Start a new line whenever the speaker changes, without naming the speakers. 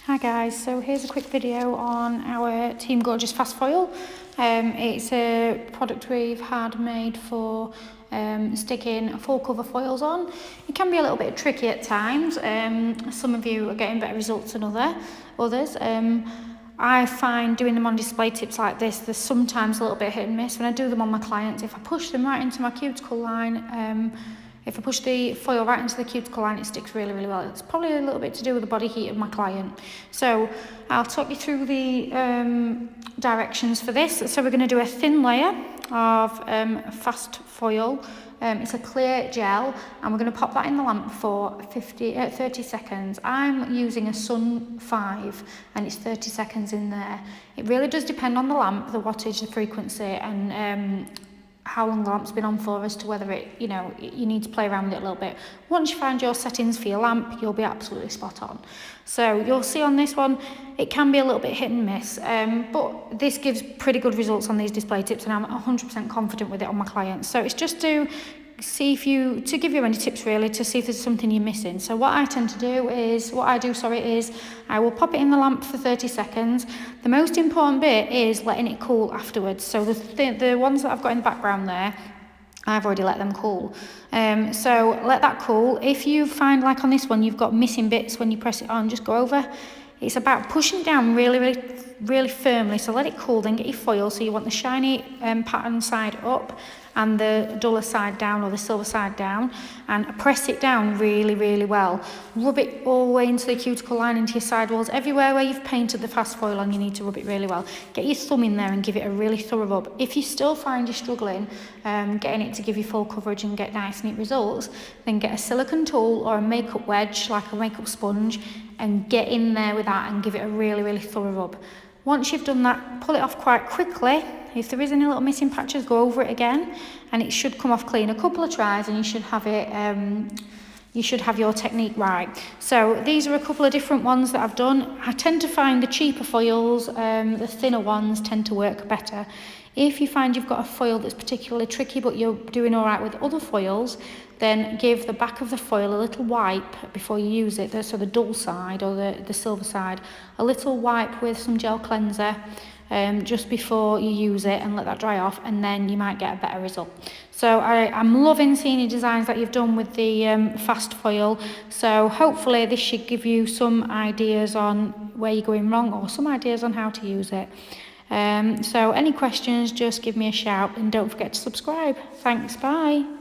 Hi guys, so here's a quick video on our Team Gorgeous Fast Foil. It's a product we've had made for sticking full cover foils on. It can be a little bit tricky at times. Some of you are getting better results than others. I find doing them on display tips like this, there's sometimes a little bit hit and miss. When I do them on my clients, if I push them right into my cuticle line, if I push the foil right into the cuticle line, it sticks really, really well. It's probably a little bit to do with the body heat of my client. So I'll talk you through the directions for this. So we're going to do a thin layer of fast foil. It's a clear gel, and we're going to pop that in the lamp for 30 seconds. I'm using a Sun 5, and it's 30 seconds in there. It really does depend on the lamp, the wattage, the frequency, and how long the lamp's been on for as to whether it, you need to play around with it a little bit. Once you find your settings for your lamp, you'll be absolutely spot on. So you'll see on this one, it can be a little bit hit and miss, but this gives pretty good results on these display tips, and I'm 100% confident with it on my clients. So it's just to give you any tips really, to see if there's something you're missing. So what I do is I will pop it in the lamp for 30 seconds. The most important bit is letting it cool afterwards. So the ones that I've got in the background there, I've already let them cool. So let that cool. If you find, like on this one, you've got missing bits when you press it on, just go over. It's about pushing it down really, really, really firmly. So let it cool, then get your foil. So you want the shiny pattern side up and the duller side down, or the silver side down, and press it down really, really well. Rub it all the way into the cuticle line, into your sidewalls. Everywhere where you've painted the fast foil on, you need to rub it really well. Get your thumb in there and give it a really thorough rub. If you still find you're struggling getting it to give you full coverage and get nice, neat results, then get a silicone tool or a makeup wedge, like a makeup sponge, and get in there with that and give it a really, really thorough rub. Once you've done that, pull it off quite quickly. If there is any little missing patches, go over it again, and it should come off clean. A couple of tries and you should have it. You should have your technique right. So these are a couple of different ones that I've done. I tend to find the cheaper foils, the thinner ones, tend to work better. If you find you've got a foil that's particularly tricky but you're doing all right with other foils, then give the back of the foil a little wipe before you use it, so the dull side or the silver side, a little wipe with some gel cleanser just before you use it, and let that dry off, and then you might get a better result. So I'm loving seeing your designs that you've done with the fast foil. So hopefully this should give you some ideas on where you're going wrong, or some ideas on how to use it. So any questions, just give me a shout, and don't forget to subscribe. Thanks, bye.